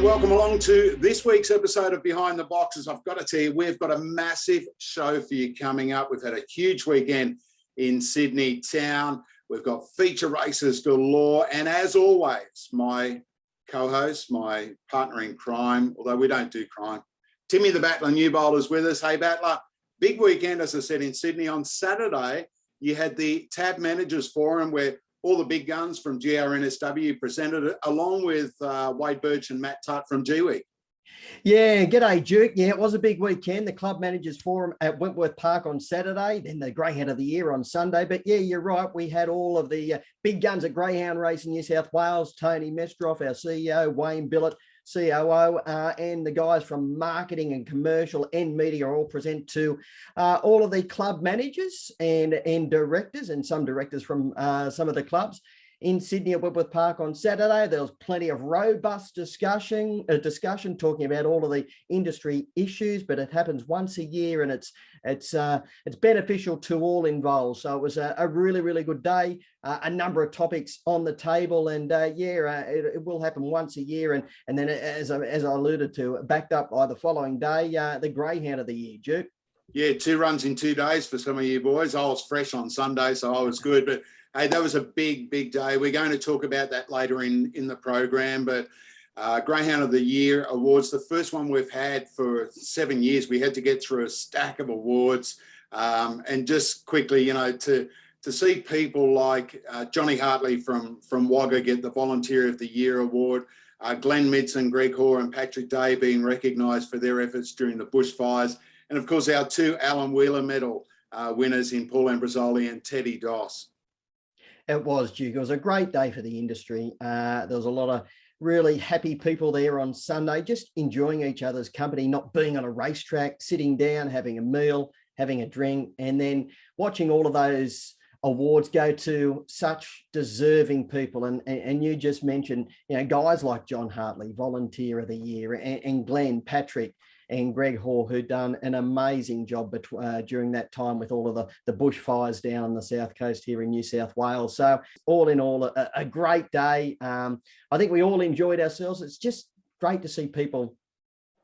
welcome along to this week's episode of Behind the Boxes. I've got to tell you, we've got a massive show for you coming up. We've had a huge weekend in Sydney town. We've got feature races galore. And as always, my co-host, my partner in crime, although we don't do crime, Timmy the Battler Newbold is with us. Hey, Battler, big weekend, as I said, in Sydney. On Saturday, you had the Tab Managers Forum where all the big guns from GRNSW presented it, along with Wade Birch and Matt Tutt from G-Week. Yeah, g'day, Duke. Yeah, it was a big weekend. The Club Managers Forum at Wentworth Park on Saturday, then the Greyhound of the Year on Sunday. But yeah, you're right. We had all of the big guns at Greyhound Racing New South Wales, Tony Mestroff, our CEO, Wayne Billett, COO, and the guys from marketing and commercial and media all present to all of the club managers and directors, and some directors from some of the clubs in Sydney at Wentworth Park on Saturday. There was plenty of robust discussion talking about all of the industry issues, but it happens once a year and it's beneficial to all involved. So it was a really, really good day. A number of topics on the table, and it will happen once a year. And then, as I alluded to, backed up by the following day, the Greyhound of the Year, Duke. Yeah, 2 runs in 2 days for some of you boys. I was fresh on Sunday, so I was good. But hey, that was a big, big day. We're going to talk about that later in the program. But Greyhound of the Year awards, the first one we've had for 7 years. We had to get through a stack of awards. And just quickly, you know, to see people like Johnny Hartley from Wagga get the Volunteer of the Year award, Glenn Midson, Greg Hoare and Patrick Day being recognised for their efforts during the bushfires. And of course, our 2 Alan Wheeler medal winners in Paul Ambrosoli and Teddy Doss. It was, Duke. It was a great day for the industry. There was a lot of really happy people there on Sunday, just enjoying each other's company, not being on a racetrack, sitting down, having a meal, having a drink, and then watching all of those awards go to such deserving people. And you just mentioned, you know, guys like John Hartley, Volunteer of the Year, and Glenn, Patrick, and Greg Hoare, who'd done an amazing job during that time with all of the bushfires down the south coast here in New South Wales. So all in all, a great day. I think we all enjoyed ourselves. It's just great to see people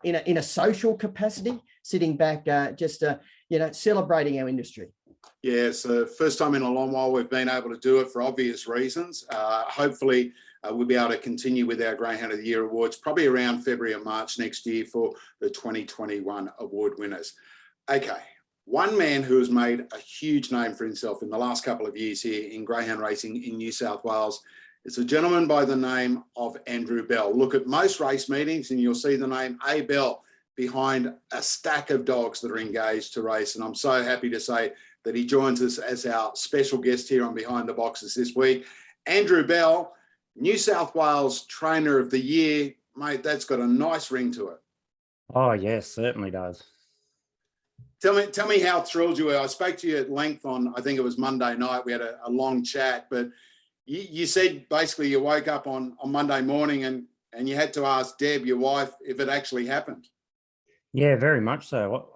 in a social capacity sitting back, celebrating our industry. Yeah, it's the first time in a long while we've been able to do it for obvious reasons. Hopefully, we'll be able to continue with our Greyhound of the Year awards probably around February or March next year for the 2021 award winners. Okay, one man who has made a huge name for himself in the last couple of years here in greyhound racing in New South Wales is a gentleman by the name of Andrew Bell. Look at most race meetings and you'll see the name A. Bell behind a stack of dogs that are engaged to race. And I'm so happy to say that he joins us as our special guest here on Behind the Boxes this week. Andrew Bell, New South Wales Trainer of the Year. Mate, that's got a nice ring to it. Oh, yes, certainly does. Tell me how thrilled you were. I spoke to you at length on, I think it was Monday night. We had a long chat, but you said basically you woke up on Monday morning and you had to ask Deb, your wife, if it actually happened. Yeah, very much so.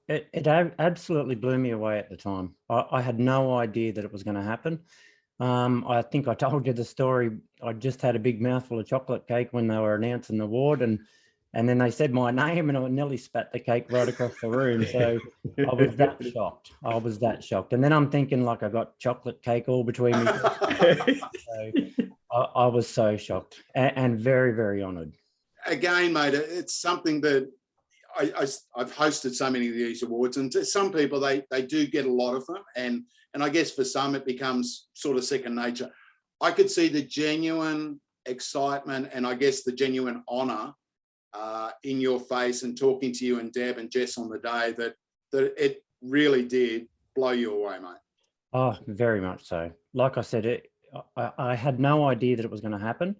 It absolutely blew me away at the time. I had no idea that it was going to happen. I think I told you the story. I just had a big mouthful of chocolate cake when they were announcing the award, and then they said my name and I nearly spat the cake right across the room. So I was that shocked. And then I'm thinking like I got chocolate cake all between me. So I was so shocked and very, very honoured. Again, mate, it's something that I've hosted so many of these awards, and to some people they do get a lot of them, and I guess for some it becomes sort of second nature. I could see the genuine excitement and I guess the genuine honour in your face and talking to you and Deb and Jess on the day that it really did blow you away, mate. Oh, very much so. Like I said, I had no idea that it was going to happen,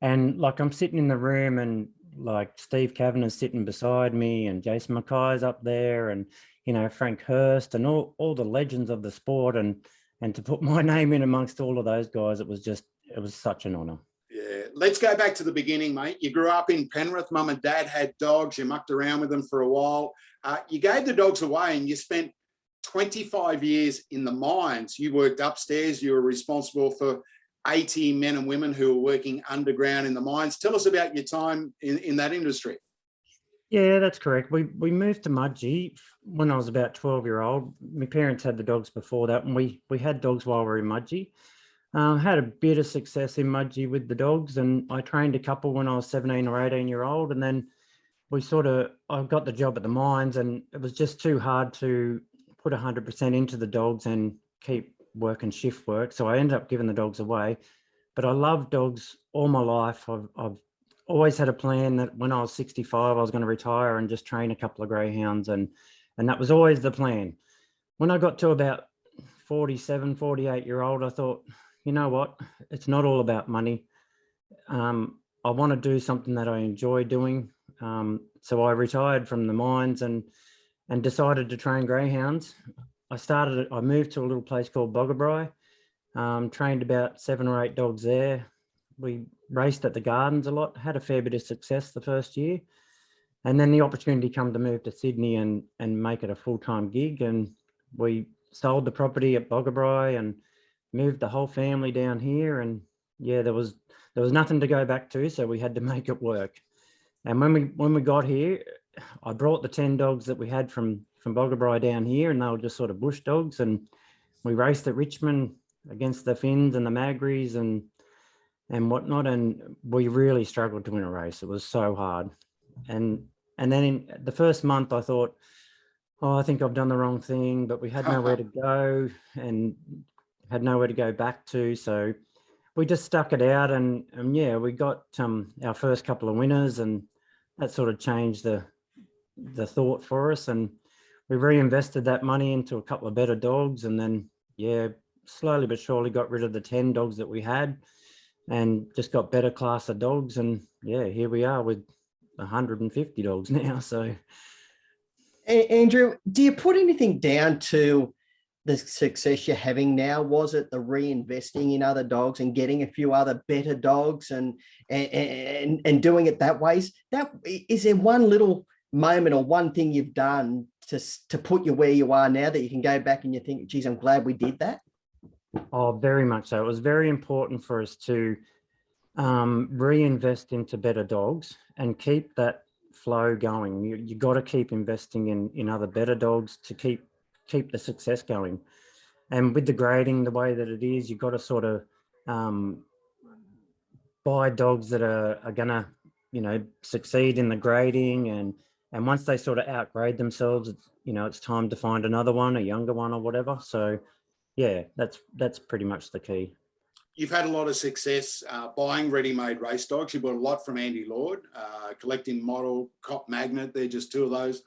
and like I'm sitting in the room and like Steve Kavanagh's sitting beside me and Jason Mackay's up there and, you know, Frank Hurst and all the legends of the sport, and to put my name in amongst all of those guys, it was such an honour. Yeah, let's go back to the beginning, mate. You grew up in Penrith. Mum and Dad had dogs. You mucked around with them for a while. You gave the dogs away and you spent 25 years in the mines. You worked upstairs. You were responsible for 80 men and women who are working underground in the mines. Tell us about your time in that industry. Yeah, that's correct. We moved to Mudgee when I was about 12-year-old. My parents had the dogs before that, and we had dogs while we were in Mudgee. Had a bit of success in Mudgee with the dogs, and I trained a couple when I was 17 or 18-year-old, and then I got the job at the mines, and it was just too hard to put 100% into the dogs and keep working shift work. So I ended up giving the dogs away. But I love dogs all my life. I've always had a plan that when I was 65, I was going to retire and just train a couple of greyhounds. And that was always the plan. When I got to about 47, 48-year-old, I thought, you know what? It's not all about money. I want to do something that I enjoy doing. So I retired from the mines and decided to train greyhounds. I moved to a little place called Boggabri, trained about 7 or 8 dogs there. We raced at the gardens a lot, had a fair bit of success the first year. And then the opportunity came to move to Sydney and make it a full-time gig. And we sold the property at Boggabri and moved the whole family down here. And yeah, there was nothing to go back to, so we had to make it work. And when we got here, I brought the 10 dogs that we had from Boggabri down here, and they were just sort of bush dogs. And we raced at Richmond against the Finns and the Magries and whatnot. And we really struggled to win a race. It was so hard. And then in the first month, I thought, oh, I think I've done the wrong thing, but we had nowhere to go and had nowhere to go back to. So we just stuck it out, and yeah, we got our first couple of winners, and that sort of changed the thought for us. And we reinvested that money into a couple of better dogs, and then yeah, slowly but surely got rid of the 10 dogs that we had and just got better class of dogs. And yeah, here we are with 150 dogs now. So Andrew, do you put anything down to the success you're having now? Was it the reinvesting in other dogs and getting a few other better dogs and doing it that way? Is there one little moment or one thing you've done to put you where you are now that you can go back and you think, geez, I'm glad we did that? Oh, very much so. It was very important for us to reinvest into better dogs and keep that flow going. You got to keep investing in other better dogs to keep the success going. And with the grading the way that it is, you've got to sort of buy dogs that are gonna, succeed in the grading, and once they sort of outgrade themselves, it's time to find another one, a younger one or whatever. So yeah, that's pretty much the key. You've had a lot of success buying ready-made race dogs. You bought a lot from Andy Lord, collecting Model, Cop Magnet. They're just 2 of those.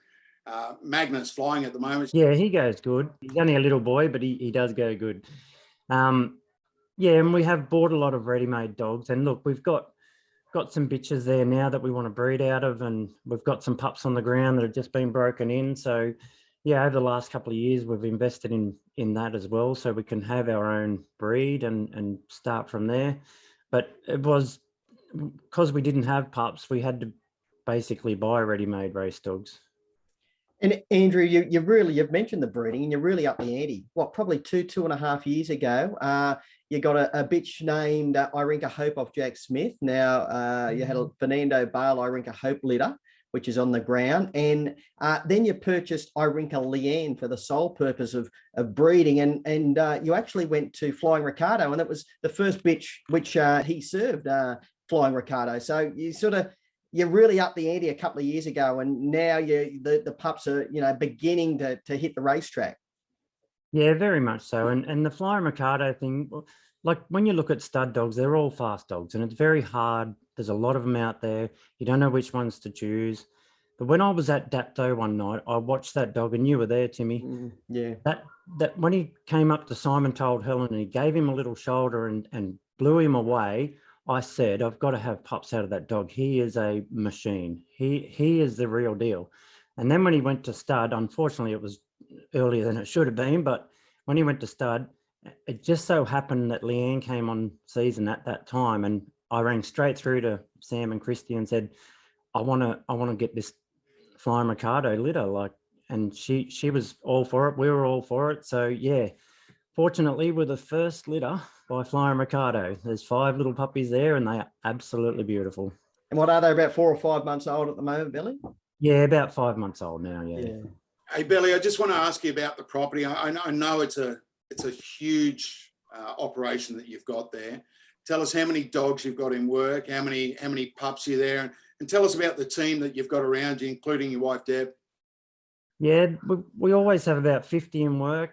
Magnet's flying at the moment. Yeah, he goes good. He's only a little boy, but he does go good. Yeah, and we have bought a lot of ready-made dogs. And look, we've got some bitches there now that we want to breed out of, and we've got some pups on the ground that have just been broken in. So yeah, over the last couple of years, we've invested in that as well, so we can have our own breed and start from there. But it was because we didn't have pups, we had to basically buy ready-made race dogs. And Andrew, you've mentioned the breeding, and you're really up the ante. What, probably 2.5 years ago, you got a bitch named Irinka Hope off Jack Smith. Now you had a Fernando Bale Irinka Hope litter, which is on the ground, and then you purchased Irinka Leanne for the sole purpose of breeding, and you actually went to Flying Ricardo, and that was the first bitch which he served, Flying Ricardo. So you're really up the ante a couple of years ago, and now the pups are beginning to hit the racetrack. Yeah, very much so. And the Flying Ricardo thing, like when you look at stud dogs, they're all fast dogs, and it's very hard. There's a lot of them out there. You don't know which ones to choose. But when I was at Dapto one night, I watched that dog, and you were there, Timmy. Yeah. That when he came up to Simon Told Helen and he gave him a little shoulder and blew him away, I said, I've got to have pups out of that dog. He is a machine. He is the real deal. And then when he went to stud, unfortunately, it was earlier than it should have been, but when he went to stud, it just so happened that Leanne came on season at that time, and I rang straight through to Sam and Christy and said, I want to get this Flying Ricardo litter, and she was all for it. We were all for it. So yeah, fortunately, we're the first litter by Flying Ricardo. There's 5 little puppies there, and they are absolutely beautiful. And what are they, about 4 or 5 months old at the moment, Billy? Yeah, about 5 months old now. Yeah. Hey, Billy, I just want to ask you about the property. I know it's a huge operation that you've got there. Tell us how many dogs you've got in work, how many pups are there, and tell us about the team that you've got around you, including your wife, Deb. Yeah, we always have about 50 in work,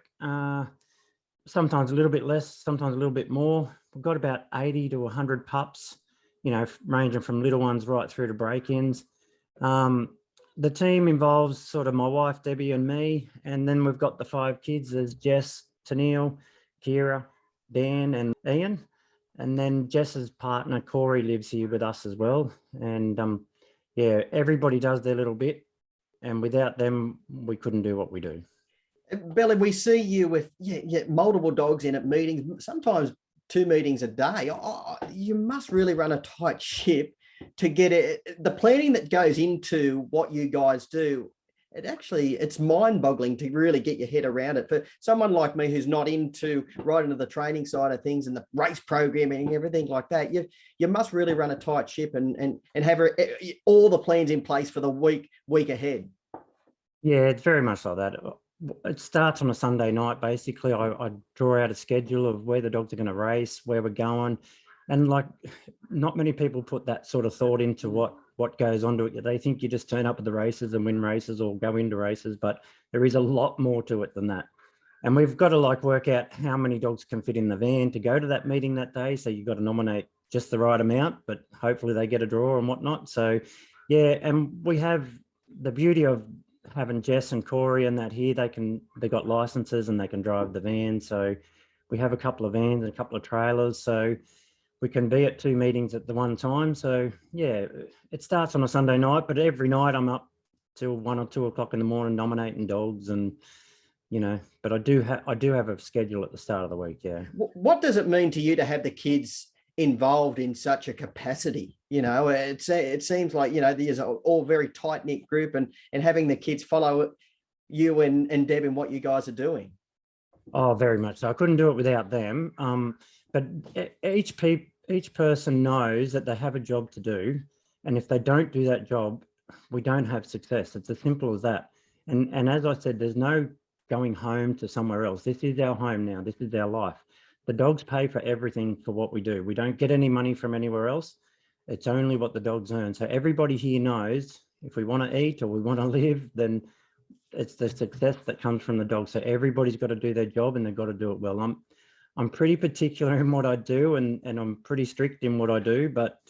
sometimes a little bit less, sometimes a little bit more. We've got about 80 to 100 pups, you know, ranging from little ones right through to break-ins. The team involves sort of my wife, Debbie, and me, and then we've got the 5 kids. There's Jess, Tennille, Kira, Dan, and Ian. And then Jess's partner, Corey, lives here with us as well. And yeah, everybody does their little bit. And without them, we couldn't do what we do. Billy, we see you with multiple dogs in at meetings, sometimes 2 meetings a day. You must really run a tight ship to get it. The planning that goes into what you guys do, it's mind-boggling to really get your head around it. For someone like me who's not right into the training side of things and the race programming and everything like that, you must really run a tight ship and have all the plans in place for the week ahead. Yeah, it's very much like that. It starts on a Sunday night. Basically, I draw out a schedule of where the dogs are going to race, where we're going. And like, not many people put that sort of thought into what goes on to it. They think you just turn up at the races and win races or go into races, but there is a lot more to it than that. And we've got to like work out how many dogs can fit in the van to go to that meeting that day. So you've got to nominate just the right amount, but hopefully they get a draw and whatnot. So yeah, and we have the beauty of having Jess and Corey and that here. They got licenses and they can drive the van. So we have a couple of vans and a couple of trailers. So we can be at 2 meetings at the one time. So yeah, it starts on a Sunday night, but every night I'm up till 1 or 2 o'clock in the morning nominating dogs, and you know. But I do have a schedule at the start of the week. Yeah. What does it mean to you to have the kids involved in such a capacity? You know, it seems like, you know, there's all very tight knit group, and having the kids follow you and Deb in what you guys are doing. Oh, very much so. I couldn't do it without them. But each person knows that they have a job to do, and if they don't do that job, we don't have success. It's as simple as that. And as I said, there's no going home to somewhere else. This is our home now. This is our life. The dogs pay for everything for what we do. We don't get any money from anywhere else. It's only what the dogs earn. So everybody here knows if we want to eat or we want to live, then it's the success that comes from the dogs. So everybody's got to do their job, and they've got to do it well. I'm pretty particular in what I do, and I'm pretty strict in what I do, but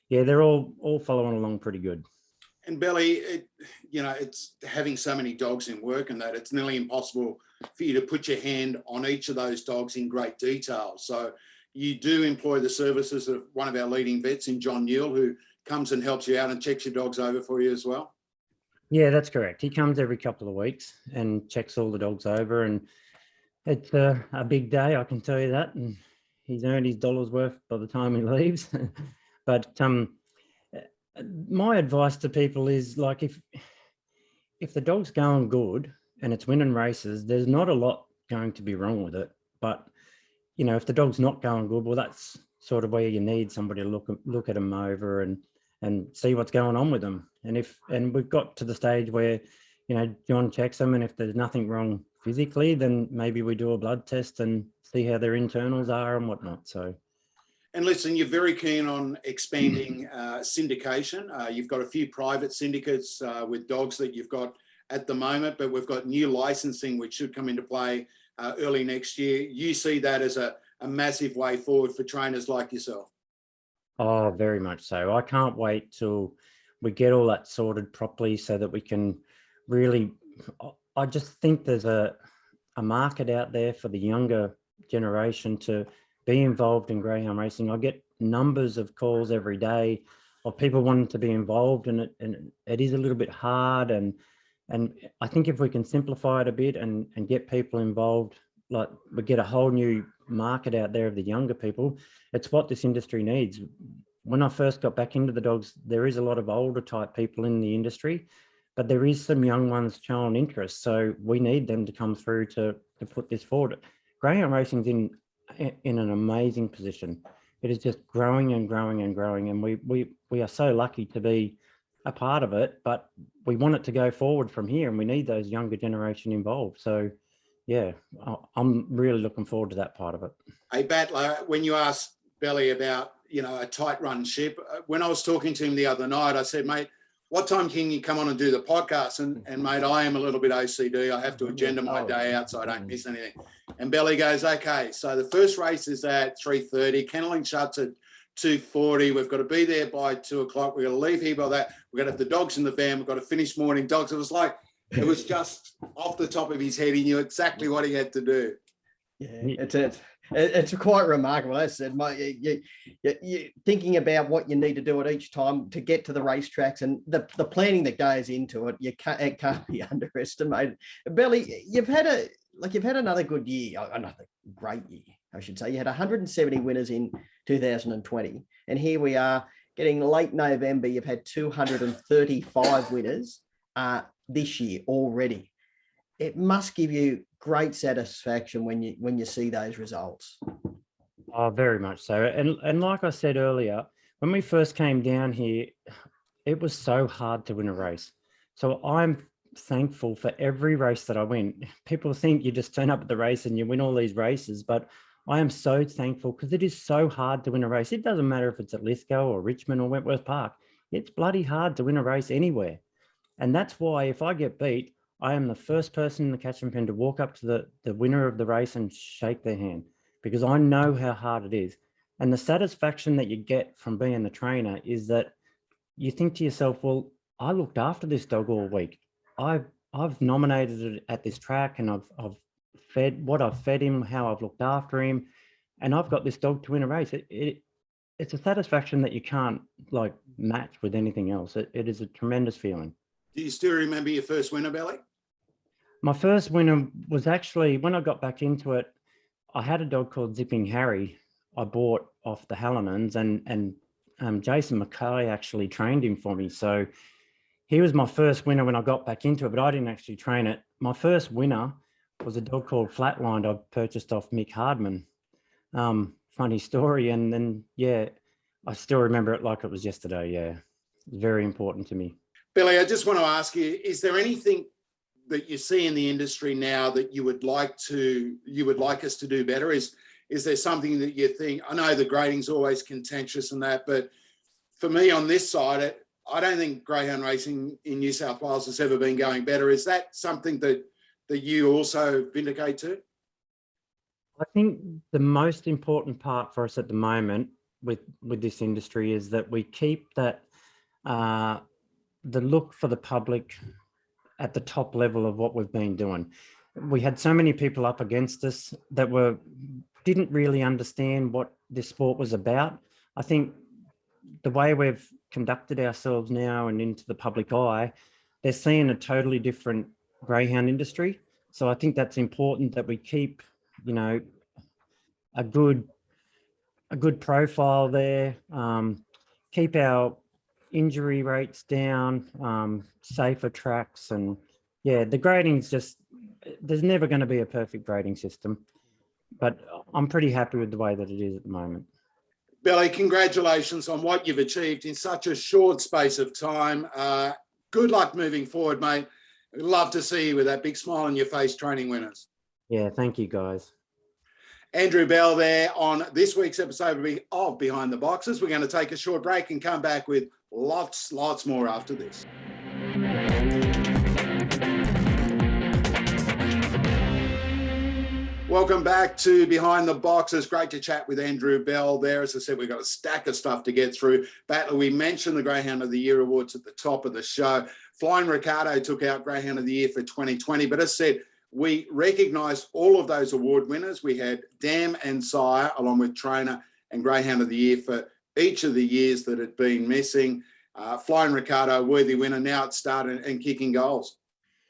yeah, they're all following along pretty good. And Billy, it's having so many dogs in work and that it's nearly impossible for you to put your hand on each of those dogs in great detail. So you do employ the services of one of our leading vets in John Neill, who comes and helps you out and checks your dogs over for you as well. Yeah, that's correct. He comes every couple of weeks and checks all the dogs over, and it's a big day, I can tell you that. And he's earned his dollar's worth by the time he leaves. But my advice to people is, like, if the dog's going good and it's winning races, there's not a lot going to be wrong with it. But you know, if the dog's not going good, well, that's sort of where you need somebody to look at them over and see what's going on with them. And we've got to the stage where, you know, John checks them, and if there's nothing wrong physically, then maybe we do a blood test and see how their internals are and whatnot. So. And listen, you're very keen on expanding syndication. You've got a few private syndicates with dogs that you've got at the moment, but we've got new licensing which should come into play early next year. You see that as a massive way forward for trainers like yourself? Oh, very much so. I can't wait till we get all that sorted properly so that we can really, I just think there's a market out there for the younger generation to be involved in greyhound racing. I get numbers of calls every day of people wanting to be involved in it, and it is a little bit hard. And I think if we can simplify it a bit and get people involved, like we get a whole new market out there of the younger people. It's what this industry needs. When I first got back into the dogs, there is a lot of older type people in the industry, but there is some young ones showing interest. So we need them to come through to put this forward. Greyhound racing's in an amazing position. It is just growing and growing and growing, and we are so lucky to be a part of it, but we want it to go forward from here, and we need those younger generation involved. So yeah, I'm really looking forward to that part of it. Hey, Battler, when you asked Belly about, a tight run ship, when I was talking to him the other night, I said, mate, what time can you come on and do the podcast? And mate, I am a little bit OCD. I have to agenda my day out so I don't miss anything. And Belly goes, okay, so the first race is at 3:30. Kenneling shuts at 2:40. We've got to be there by 2 o'clock. We've got to leave here by that. We've got to have the dogs in the van. We've got to finish morning dogs. It was like, it was just off the top of his head. He knew exactly what he had to do. Yeah, it's quite remarkable. As I said, you're thinking about what you need to do at each time to get to the racetracks, and the planning that goes into it. It can't be underestimated. Belly, you've had another good year, another great year, I should say. You had 170 winners in 2020, and here we are getting late November. You've had 235 winners this year already. It must give you great satisfaction when you see those results. Oh, very much so. And like I said earlier, when we first came down here, it was so hard to win a race. So I'm thankful for every race that I win. People think you just turn up at the race and you win all these races, but I am so thankful because it is so hard to win a race. It doesn't matter if it's at Lithgow or Richmond or Wentworth Park. It's bloody hard to win a race anywhere. And that's why if I get beat, I am the first person in the catchment pen to walk up to the winner of the race and shake their hand, because I know how hard it is. And the satisfaction that you get from being the trainer is that you think to yourself, well, I looked after this dog all week. I've nominated it at this track, and I've fed him, how I've looked after him, and I've got this dog to win a race. It's a satisfaction that you can't match with anything else. It is a tremendous feeling. Do you still remember your first winner, Belly? My first winner was actually, when I got back into it, I had a dog called Zipping Harry I bought off the Hallinans, and Jason McKay actually trained him for me. So he was my first winner when I got back into it, but I didn't actually train it. My first winner was a dog called Flatlined I purchased off Mick Hardman. Funny story. And then, yeah, I still remember it like it was yesterday. Yeah, it's very important to me. Billy, I just want to ask you, is there anything that you see in the industry now that you would like us to do better? Is there something that you think, I know the grading's always contentious and that, but for me on this side, I don't think greyhound racing in New South Wales has ever been going better. Is that something that you also vindicate too? I think the most important part for us at the moment with this industry is that we keep that the look for the public at the top level of what we've been doing. We had so many people up against us that didn't really understand what this sport was about. I think the way we've conducted ourselves now and into the public eye, they're seeing a totally different greyhound industry. So I think that's important that we keep, a good profile there, keep our injury rates down, safer tracks, and yeah, the grading's just, there's never going to be a perfect grading system, but I'm pretty happy with the way that it is at the moment. Billy, congratulations on what you've achieved in such a short space of time. Good luck moving forward, mate. We'd love to see you with that big smile on your face training winners. Yeah, thank you, guys. Andrew Bell there on this week's episode of Behind the Boxes. We're going to take a short break and come back with lots more after this. Welcome back to Behind the Boxes. Great to chat with Andrew Bell there. As I said, we've got a stack of stuff to get through. Battler, we mentioned the Greyhound of the Year awards at the top of the show. Flying Ricardo took out Greyhound of the Year for 2020, but as I said, we recognised all of those award winners. We had Dam and Sire, along with Trainer and Greyhound of the Year for each of the years that had been missing. Flying Ricardo, worthy winner, now at start and kicking goals.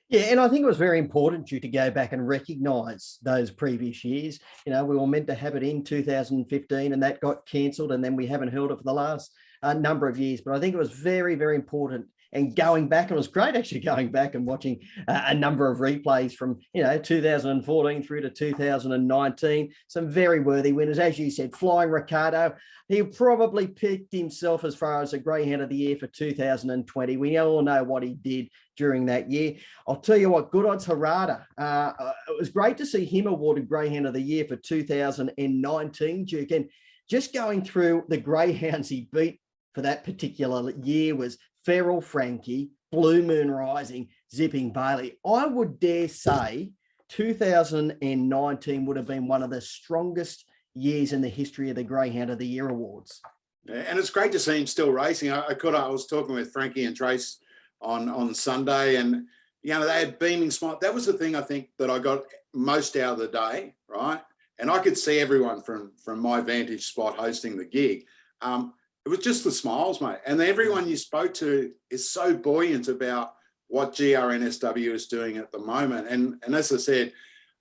Yeah, and I think it was very important to go back and recognise those previous years. We were meant to have it in 2015 and that got cancelled, and then we haven't held it for the last number of years. But I think it was very, very important and going back, and it was great actually going back and watching a number of replays from 2014 through to 2019. Some very worthy winners, as you said. Flying Ricardo, he probably picked himself as far as a Greyhound of the Year for 2020. We all know what he did during that year. I'll tell you what, Good Odds Harada, it was great to see him awarded Greyhound of the Year for 2019, Duke. And just going through the Greyhounds he beat for that particular year was Feral Frankie, Blue Moon Rising, Zipping Bailey. I would dare say 2019 would have been one of the strongest years in the history of the Greyhound of the Year awards. And it's great to see him still racing. I was talking with Frankie and Trace on Sunday, and they had beaming smile. That was the thing I think that I got most out of the day, right? And I could see everyone from my vantage spot hosting the gig. It was just the smiles, mate. And everyone you spoke to is so buoyant about what GRNSW is doing at the moment. And as I said,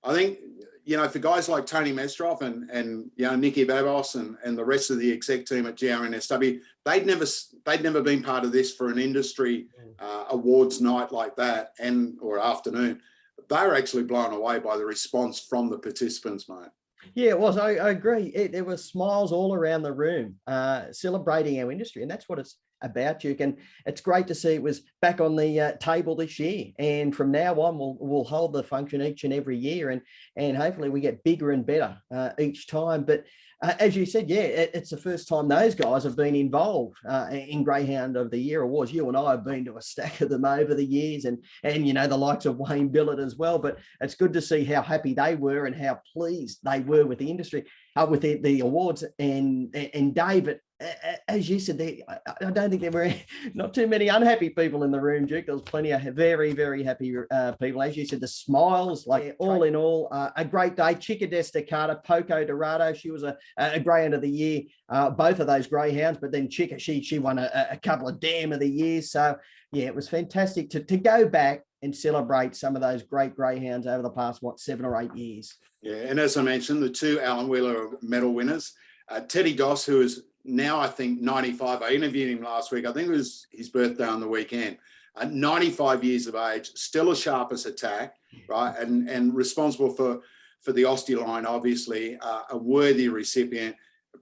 I think, for guys like Tony Mestroff and Nicky Babos and the rest of the exec team at GRNSW, they'd never been part of this for an industry awards night like that or afternoon. They were actually blown away by the response from the participants, mate. Yeah, it was. I agree. There were smiles all around the room, celebrating our industry, and that's what it's about, Duke. And it's great to see it was back on the table this year. And from now on, we'll hold the function each and every year, and hopefully we get bigger and better each time. But as you said, it's the first time those guys have been involved in Greyhound of the Year awards. You and I have been to a stack of them over the years, and the likes of Wayne Billett as well. But it's good to see how happy they were and how pleased they were with the industry, with the awards. And David, as you said, I don't think there were not too many unhappy people in the room, Duke. There was plenty of very, very happy people. As you said, the smiles, all in all, a great day. Chica Destacata, Poco Dorado, she was a Greyhound of the Year, both of those Greyhounds, but then Chica, she won a couple of Dam of the Year. So, it was fantastic to go back and celebrate some of those great Greyhounds over the past, 7 or 8 years. Yeah, and as I mentioned, the 2 Alan Wheeler medal winners, Teddy Doss, who is now, I think, 95. I interviewed him last week. I think it was his birthday on the weekend. 95 years of age, still as sharp as attack, right? And responsible for the Ostie line, obviously, a worthy recipient.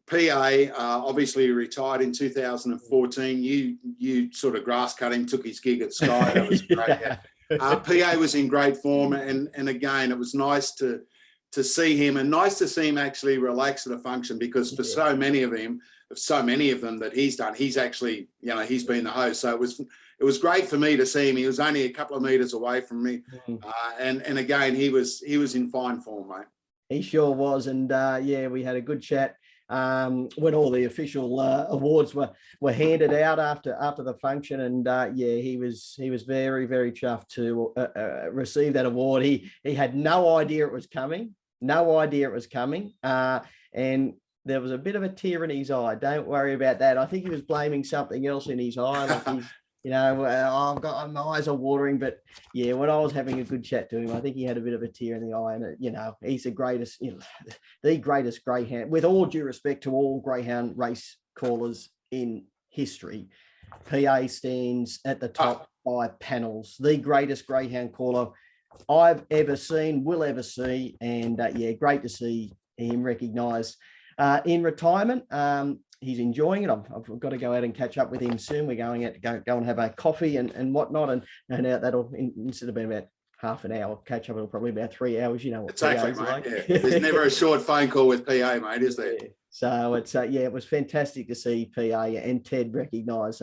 PA obviously retired in 2014. You sort of grass cut him, took his gig at Sky. That was great. PA was in great form, and again, it was nice to see him, and nice to see him actually relax at a function, because for so many of them that he's done, he's actually, he's been the host. So it was great for me to see him. He was only a couple of meters away from me, and again, he was in fine form, mate. He sure was, and we had a good chat when all the official awards were handed out after the function, and he was very, very chuffed to receive that award. He had no idea it was coming, and there was a bit of a tear in his eye. Don't worry about that. I think he was blaming something else in his eye. Like he's, my eyes are watering. But when I was having a good chat to him, I think he had a bit of a tear in the eye. And he's the greatest Greyhound. With all due respect to all Greyhound race callers in history, PA stands at the top 5 panels. The greatest Greyhound caller I've ever seen, will ever see, and great to see him recognised in retirement. He's enjoying it. I've got to go out and catch up with him soon. We're going out to go and have a coffee and whatnot, and no doubt that'll, instead of being about half an hour catch up, it'll probably be about 3 hours. You know what exactly, mate. Like. There's never a short phone call with PA, mate, is there? So it's it was fantastic to see PA and Ted recognise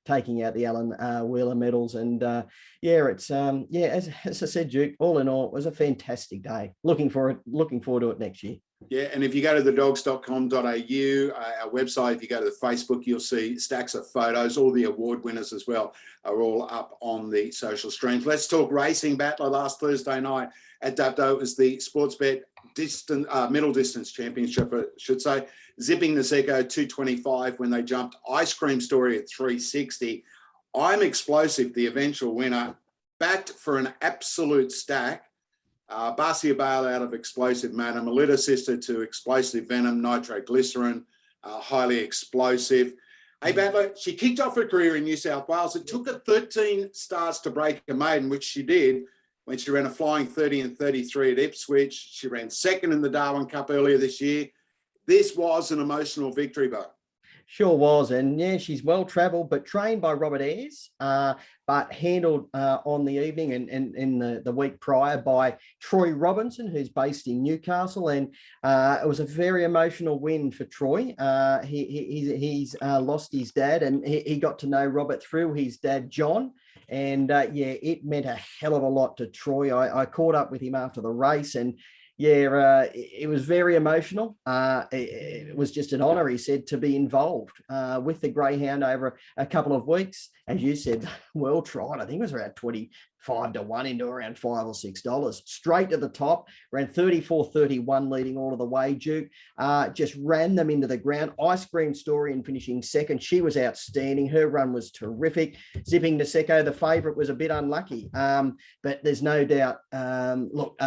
taking out the Alan Wheeler medals, and it's as I said, Duke, all in all, it was a fantastic day. Looking forward to it next year. Yeah, and if you go to thedogs.com.au, our website, if you go to the Facebook, you'll see stacks of photos. All the award winners as well are all up on the social streams. Let's talk racing. Battler last Thursday night at Dapto. It was the Sportsbet middle distance championship, I should say. Zipping Niseko 225 when they jumped. Ice Cream Story at 360. I'm Explosive, the eventual winner, backed for an absolute stack. Barcia Bale out of Explosive Madam, Melita Sister to Explosive Venom, Nitroglycerin, highly explosive. Hey, Battler, she kicked off her career in New South Wales. It took her 13 starts to break a maiden, which she did when she ran a flying 30 and 33 at Ipswich. She ran second in the Darwin Cup earlier this year. This was an emotional victory, Bo. Sure was. And yeah, she's well travelled, but trained by Robert Ayres, but handled on the evening and in the week prior by Troy Robinson, who's based in Newcastle. And it was a very emotional win for Troy. He's lost his dad, and he got to know Robert through his dad, John. And yeah, it meant a hell of a lot to Troy. I caught up with him after the race, and yeah, it was very emotional. It was just an honour, he said, to be involved with the Greyhound over a couple of weeks. As you said, well tried. I think it was around 25 to 1 into around $5 or $6. Straight to the top, ran 34.31 leading all of the way. Duke just ran them into the ground. Ice Cream Story in finishing second. She was outstanding. Her run was terrific. Zipping Niseko, the favourite, was a bit unlucky. But there's no doubt, look,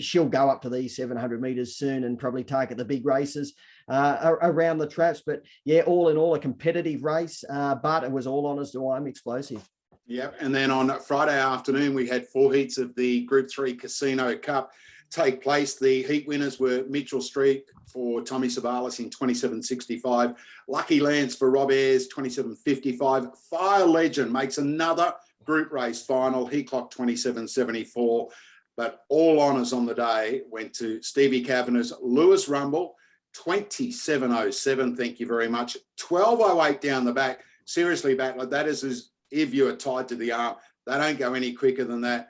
she'll go up to these 700 metres soon and probably target the big races around the traps. But yeah, all in all, a competitive race, but it was all honours to I'm Explosive. Yep. And then on Friday afternoon, we had 4 heats of the Group 3 Casino Cup take place. The heat winners were Mitchell Street for Tommy Savalas in 27.65. Lucky Lance for Rob Ayres, 27.55. Fire Legend makes another group race final. He clocked 27.74. But all honours on the day went to Stevie Kavanagh's Lewis Rumble, 27.07. Thank you very much. 12.08 down the back. Seriously, Battler, that is as if you are tied to the arm. They don't go any quicker than that.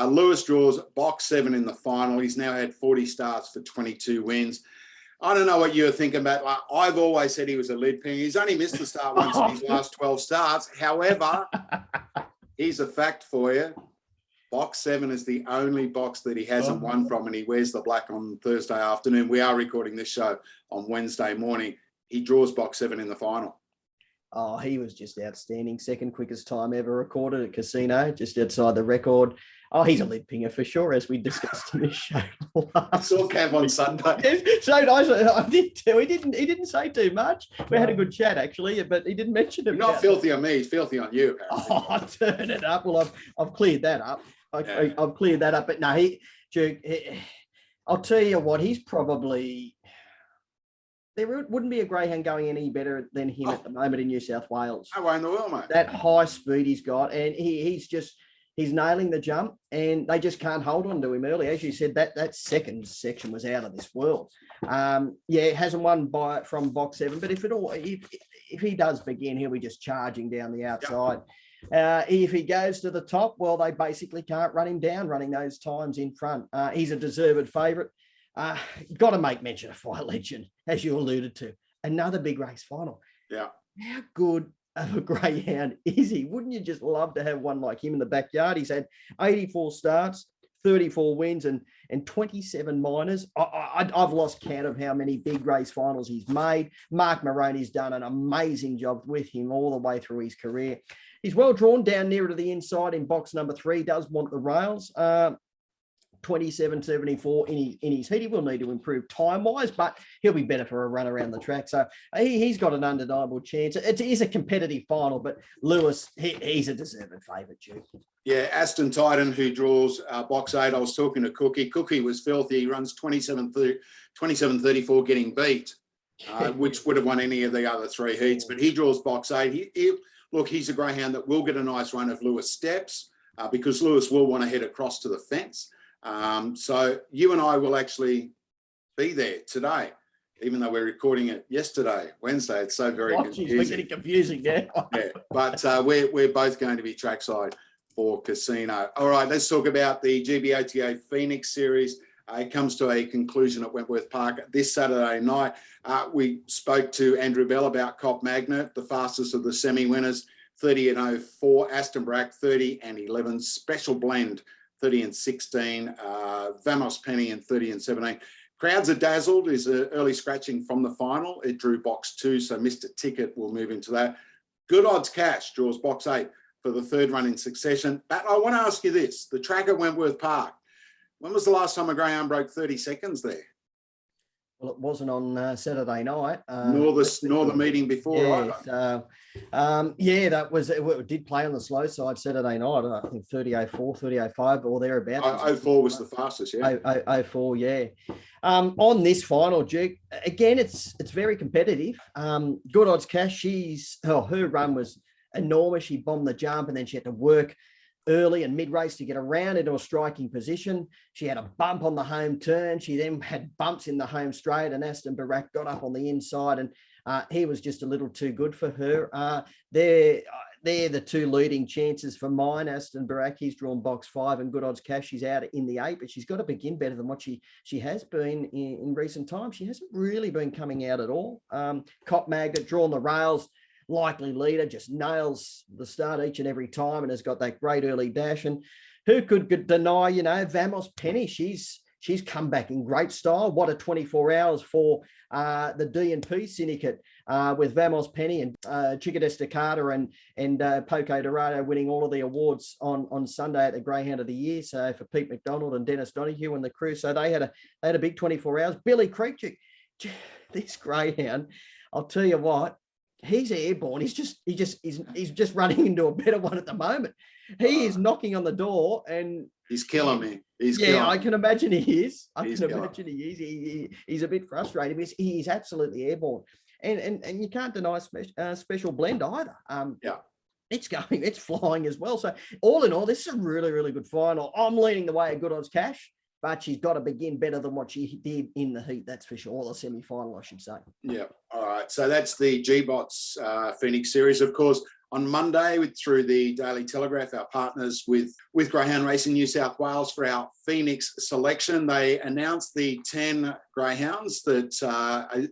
Lewis draws box 7 in the final. He's now had 40 starts for 22 wins. I don't know what you're thinking about. Like, I've always said he was a lead ping. He's only missed the start once in his last 12 starts. However, here's a fact for you. Box 7 is the only box that he hasn't won from, and he wears the black on Thursday afternoon. We are recording this show on Wednesday morning. He draws box 7 in the final. Oh, he was just outstanding. Second quickest time ever recorded at Casino, just outside the record. Oh, he's a lead pinger for sure, as we discussed in this show. I saw Cav on Sunday. So nice. I did too. He didn't say too much. We had a good chat actually, but he didn't mention it. You're not filthy on me. He's filthy on you. Apparently. Oh, turn it up. Well, I've cleared that up. I've cleared that up. But no, I'll tell you what. He's probably. There wouldn't be a Greyhound going any better than him at the moment in New South Wales. No way in the world, mate. That high speed he's got, and he's nailing the jump, and they just can't hold on to him early. As you said, that second section was out of this world. Yeah, hasn't won from box 7, but if he does begin, he'll be just charging down the outside. Yep. If he goes to the top, well, they basically can't run him down, running those times in front. He's a deserved favourite. Got to make mention of Fire Legend, as you alluded to. Another big race final. Yeah. How good of a Greyhound is he? Wouldn't you just love to have one like him in the backyard? He's had 84 starts, 34 wins, and 27 minors. I've lost count of how many big race finals he's made. Mark Moroney's done an amazing job with him all the way through his career. He's well drawn down nearer to the inside in box number 3. Does want the rails. 27.74 in his heat. He will need to improve time-wise, but he'll be better for a run around the track. So he's got an undeniable chance. It is a competitive final, but Lewis, he's a deserved favourite, Duke. Yeah, Aston Titan, who draws box 8. I was talking to Cookie. Cookie was filthy. He runs 27.34 getting beat, which would have won any of the other 3 heats, but he draws box 8. Look, he's a Greyhound that will get a nice run if Lewis steps, because Lewis will want to head across to the fence. So you and I will actually be there today, even though we're recording it yesterday, Wednesday. It's so very confusing. We're getting confusing now. Yeah, but we're both going to be trackside for Casino. All right, let's talk about the GBOTA Phoenix Series. It comes to a conclusion at Wentworth Park this Saturday night. We spoke to Andrew Bell about Cop Magnet, the fastest of the semi-winners, 30.04. Aston Brack, 30.11. Special Blend, 30.16. Vamos Penny and 30.17. Crowds are dazzled is an early scratching from the final. It drew box 2, so Mr. Ticket will move into that. Good Odds Cash draws box 8 for the 3rd run in succession. But I want to ask you this. The track at Wentworth Park, when was the last time a Greyhound broke 30 seconds there? Well, it wasn't on Saturday night. Nor the meeting before. Yeah, Either. so that was it. Did play on the slow side Saturday night. I think 30.04, 30.05 or thereabouts. 04 was the fastest, yeah. 04, yeah. On this final, Duke, again, it's very competitive. Good Odds Cash, her run was enormous. She bombed the jump and then she had to work early and mid-race to get around into a striking position. She had a bump on the home turn. She then had bumps in the home straight, and Aston Barak got up on the inside, and he was just a little too good for her. They're the two leading chances for mine. Aston Barak, he's drawn box 5, and Good Odds Cash, she's out in the 8, but she's got to begin better than what she has been in recent times. She hasn't really been coming out at all. Cop Maggot, drawn the rails, likely leader, just nails the start each and every time and has got that great early dash. And who could deny, Vamos Penny, she's come back in great style. What a 24 hours for the D&P syndicate with Vamos Penny and Chica Destacata and Poco Dorado winning all of the awards on Sunday at the Greyhound of the Year. So for Pete McDonald and Dennis Donahue and the crew, so they had a big 24 hours. Billy Creek, this Greyhound, I'll tell you what, he's airborne. He's just running into a better one at the moment. He is knocking on the door and he's killing me. I can imagine he is. He's a bit frustrated because he is absolutely airborne. And you can't deny special blend either. It's flying as well. So all in all, this is a really, really good final. I'm leaning the way of Good Odds Cash, but she's got to begin better than what she did in the heat, that's for sure, or the semi-final, I should say. Yeah, all right. So that's the GBOTS Phoenix Series. Of course, on Monday, through the Daily Telegraph, our partners with Greyhound Racing New South Wales for our Phoenix selection, they announced the 10 Greyhounds that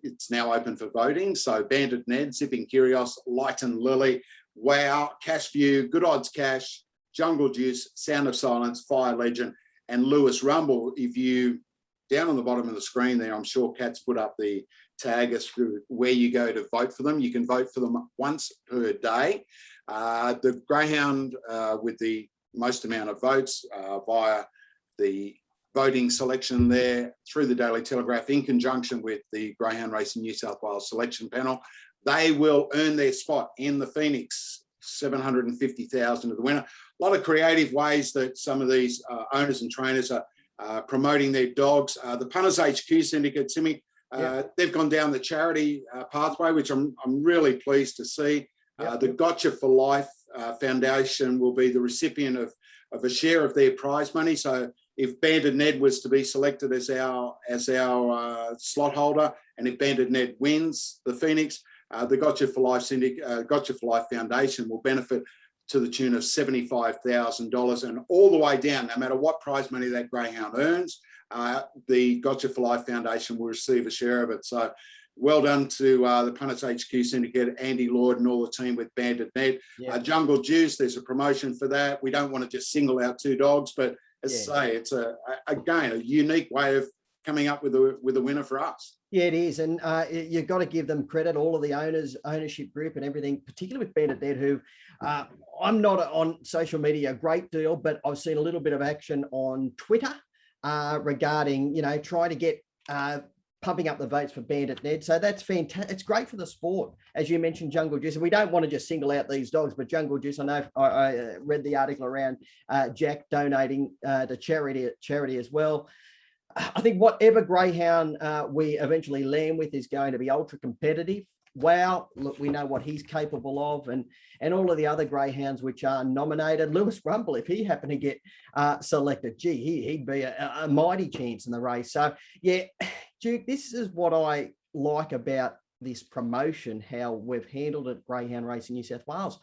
it's now open for voting. So Bandit Ned, Zipping Curios, Light and Lily, Wow, Cash View, Good Odds Cash, Jungle Juice, Sound of Silence, Fire Legend, and Lewis Rumble. If you, down on the bottom of the screen there, I'm sure Kat's put up the tag as to where you go to vote for them. You can vote for them once per day. The Greyhound with the most amount of votes via the voting selection there through the Daily Telegraph in conjunction with the Greyhound Racing New South Wales selection panel, they will earn their spot in the Phoenix, 750,000 to the winner. A lot of creative ways that some of these owners and trainers are promoting their dogs. The Punters HQ Syndicate, Timmy, they've gone down the charity pathway, which I'm really pleased to see. The Gotcha for Life Foundation will be the recipient of a share of their prize money. So if Bandit Ned was to be selected as our slot holder, and if Bandit Ned wins the Phoenix, the Gotcha for Life Gotcha for Life Foundation will benefit to the tune of $75,000, and all the way down, no matter what prize money that Greyhound earns, the Gotcha for Life Foundation will receive a share of it. So well done to the Punters HQ Syndicate, Andy Lloyd and all the team with Bandit Ned. Jungle Juice, there's a promotion for that. We don't want to just single out two dogs, but as I say, it's again a unique way of coming up with a winner for us. Yeah, it is. And you've got to give them credit, all of the ownership group and everything, particularly with Bandit Ned, who I'm not on social media a great deal, but I've seen a little bit of action on Twitter regarding, trying to get pumping up the votes for Bandit Ned. So that's fantastic. It's great for the sport. As you mentioned, Jungle Juice. And we don't want to just single out these dogs, but Jungle Juice, I know I read the article around Jack donating to charity as well. I think whatever Greyhound we eventually land with is going to be ultra competitive. Wow, look, we know what he's capable of, and all of the other Greyhounds which are nominated. Lewis Rumble, if he happened to get selected, he'd be a mighty chance in the race. So yeah, Duke, this is what I like about this promotion, how we've handled it, Greyhound Racing New South Wales.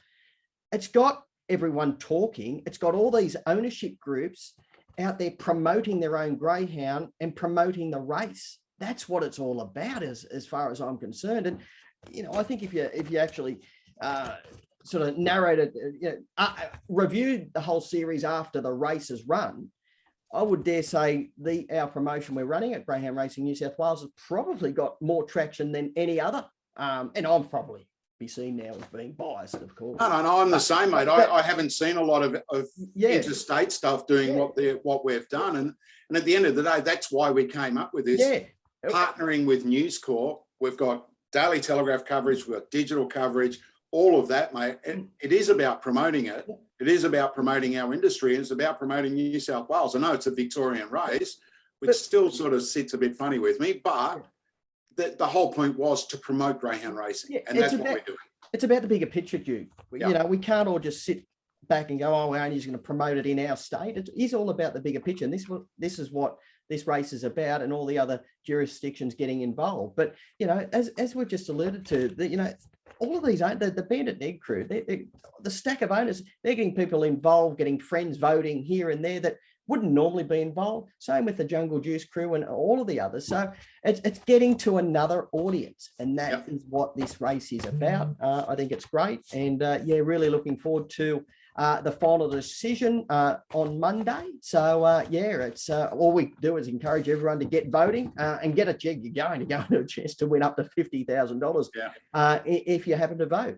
It's got everyone talking. It's got all these ownership groups out there promoting their own Greyhound and promoting the race. That's what it's all about, as far as I'm concerned. And I think if you actually sort of narrated, reviewed the whole series after the race is run, I would dare say our promotion we're running at Greyhound Racing New South Wales has probably got more traction than any other. And I'm probably be seen now as being biased, of course. No, I'm the same, mate. I haven't seen a lot of interstate stuff doing what we've done, and at the end of the day, that's why we came up with this. partnering with News Corp. We've got Daily Telegraph coverage, we've got digital coverage, all of that, mate. It is about promoting it. It is about promoting our industry. It's about promoting New South Wales. I know it's a Victorian race, which still sort of sits a bit funny with me, but the whole point was to promote greyhound racing, and that's what we're doing. It's about the bigger picture, Duke. You know, we can't all just sit back and go, oh, we're only just going to promote it in our state. It is all about the bigger picture, and this is what this race is about, and all the other jurisdictions getting involved. But you know, as we've just alluded to, you know, all of these, the Bandit Egg crew, the stack of owners, they're getting people involved, getting friends voting here and there that wouldn't normally be involved. Same with the Jungle Juice crew and all of the others. So it's getting to another audience, and that is what this race is about. I think it's great, and yeah, really looking forward to the final decision on Monday. So yeah, it's all we do is encourage everyone to get voting and get a jig. You're going to a chance to win up to $50,000 if you happen to vote.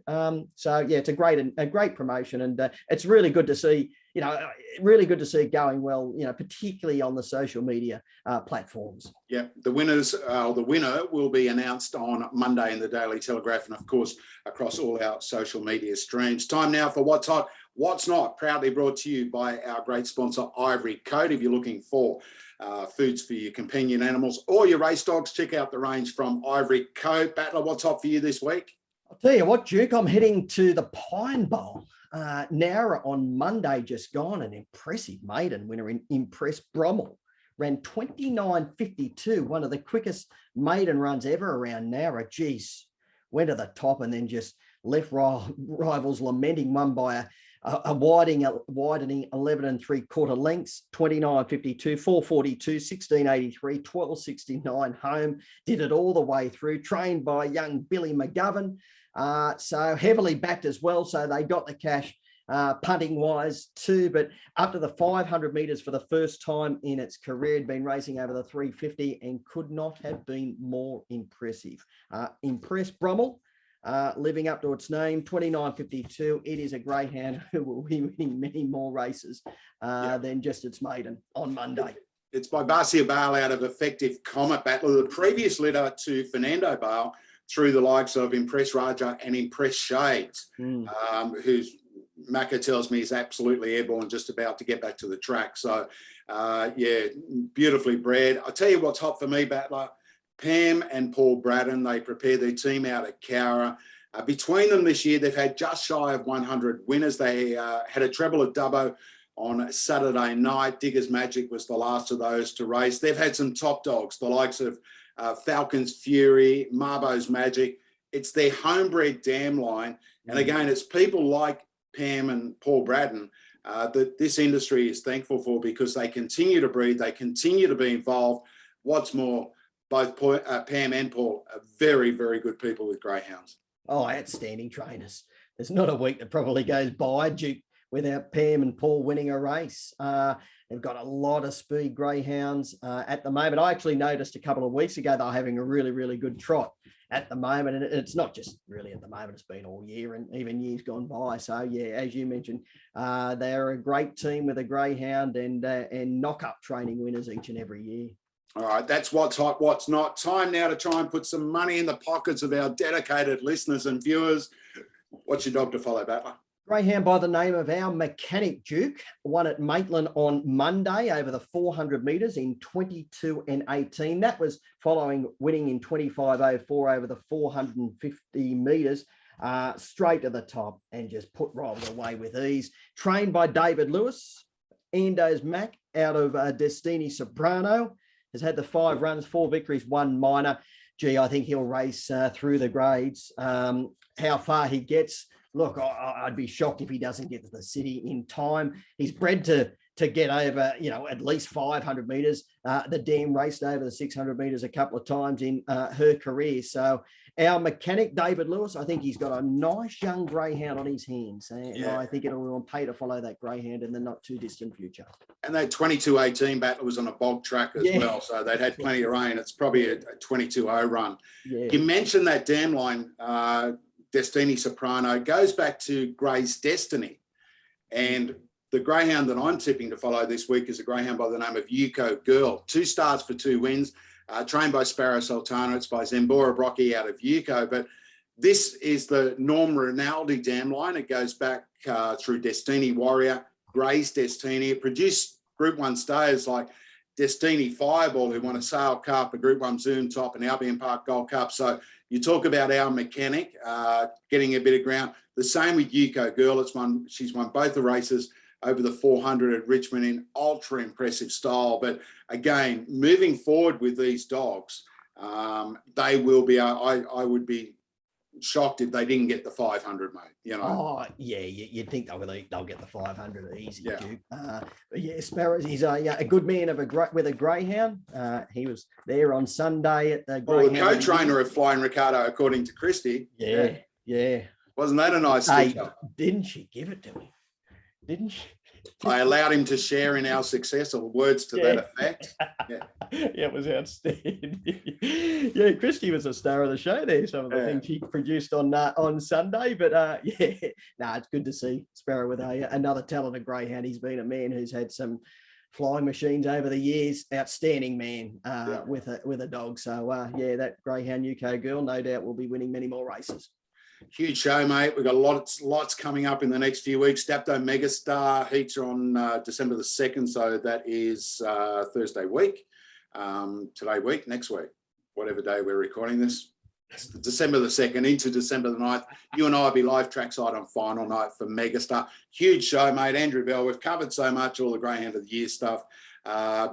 So yeah, it's a great promotion, and it's really good to see. You know, really good to see it going well, you know, particularly on the social media platforms. Yeah, the winner will be announced on Monday in the Daily Telegraph, and of course, across all our social media streams. Time now for What's Hot, What's Not, proudly brought to you by our great sponsor, Ivory Coat. If you're looking for foods for your companion animals or your race dogs, check out the range from Ivory Coat. Battler, what's hot for you this week? I'll tell you what, Duke, I'm heading to the Pine Bowl. Nowra on Monday just gone, an impressive maiden winner in Impress Brummel. Ran 29.52, one of the quickest maiden runs ever around Nowra. Geez, went to the top and then just left rivals lamenting, won by a widening 11 3/4 lengths, 29.52, 4.42, 16.83, 12.69 home. Did it all the way through, trained by young Billy McGovern. So heavily backed as well. So they got the cash punting wise too, but up to the 500 meters for the first time in its career. Had been racing over the 350 and could not have been more impressive. Impress Brummel, living up to its name, 29.52. It is a greyhound who will be winning many more races than just its maiden on Monday. It's by Barcia Bale out of Effective Comet, Battler, the previous litter to Fernando Bale, through the likes of Impress Raja and Impress Shades, who's Macca tells me is absolutely airborne, just about to get back to the track. So, yeah, beautifully bred. I'll tell you what's hot for me, Battler. Pam and Paul Braddon, they prepare their team out at Cowra. Between them this year, they've had just shy of 100 winners. They had a treble at Dubbo on Saturday night. Digger's Magic was the last of those to race. They've had some top dogs, the likes of Falcon's Fury, Marbo's Magic. It's their homebred dam line. And again, it's people like Pam and Paul Braddon that this industry is thankful for, because they continue to breed, they continue to be involved. What's more, both Pam and Paul are very, very good people with greyhounds. Oh, outstanding trainers. There's not a week that probably goes by, Duke, without Pam and Paul winning a race. They've got a lot of speed greyhounds at the moment. I actually noticed a couple of weeks ago they're having a really, really good trot at the moment. And it's not just really at the moment, it's been all year and even years gone by. So, yeah, as you mentioned, they're a great team with a greyhound and knock-up training winners each and every year. All right, that's what's hot, what's not. Time now to try and put some money in the pockets of our dedicated listeners and viewers. What's your dog to follow, Battler? Greyhound by the name of Our Mechanic, Duke, won at Maitland on Monday over the 400 metres in 22.18. That was following winning in 25.04 over the 450 metres, straight to the top and just put rivals away with ease. Trained by David Lewis, Ando's Mac out of Destiny Soprano, has had the 5 runs, 4 victories, 1 minor. Gee, I think he'll race through the grades. How far he gets, look, I'd be shocked if he doesn't get to the city in time. He's bred to get over, you know, at least 500 metres. The dam raced over the 600 metres a couple of times in her career. So Our Mechanic, David Lewis, I think he's got a nice young greyhound on his hands. And I think it'll pay to follow that greyhound in the not too distant future. And that 22.18 battle was on a bog track as well. So they'd had plenty of rain. It's probably a 22.0 run. Yeah. You mentioned that dam line, Destiny Soprano, goes back to Grey's Destiny. And the greyhound that I'm tipping to follow this week is a greyhound by the name of Yuko Girl. 2 starts for 2 wins. trained by Sparrow Sultana. It's by Zembora Brocky out of Yuko. But this is the Norm Rinaldi dam line. It goes back through Destiny Warrior, Gray's Destiny. It produced Group 1 stayers like Destiny Fireball, who won a Sale Cup, a Group 1 Zoom Top, and Albion Park Gold Cup. So you talk about our mechanic getting a bit of ground. The same with Yuko Girl. She's won both the races over the 400 at Richmond in ultra impressive style. But again, moving forward with these dogs, they will be, I would be shocked if they didn't get the 500, mate. You know. Oh yeah, you'd think they'll get the 500 easy, Yeah. Duke. But yeah, Sparrows, he's a good man with a greyhound. He was there on Sunday at the Well, the Greyhound. co-trainer of Flying Ricardo, according to Christy. Yeah. Wasn't that a nice Hey, stitch-up? didn't she give it to me? Didn't she? I allowed him to share in our success, or words to that effect. Yeah, it was outstanding. Yeah, Christy was a star of the show there. Some of the things she produced on Sunday, but it's good to see Sparrow with another talented greyhound. He's been a man who's had some flying machines over the years. Outstanding man with a dog. So that Greyhound UK Girl, no doubt, will be winning many more races. Huge show, mate. We've got lots coming up in the next few weeks. Dapto Megastar heats are on December the 2nd, so that is Thursday week. Today week, next week, whatever day we're recording this. It's December the 2nd into December the 9th. You and I will be live trackside on final night for Megastar. Huge show, mate. Andrew Bell, we've covered so much, all the Greyhound of the Year stuff.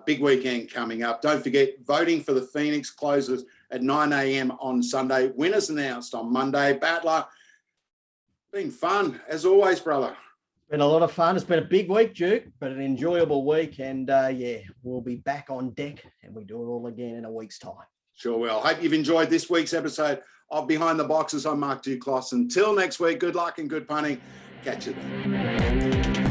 Big weekend coming up. Don't forget, voting for the Phoenix closes at 9 a.m. on Sunday. Winners announced on Monday. Battler, been fun as always, brother. Been a lot of fun. It's been a big week, Duke, but an enjoyable week. And we'll be back on deck and we do it all again in a week's time. Sure will. Hope you've enjoyed this week's episode of Behind the Boxes. I'm Mark Duclos. Until next week, good luck and good punting. Catch you then.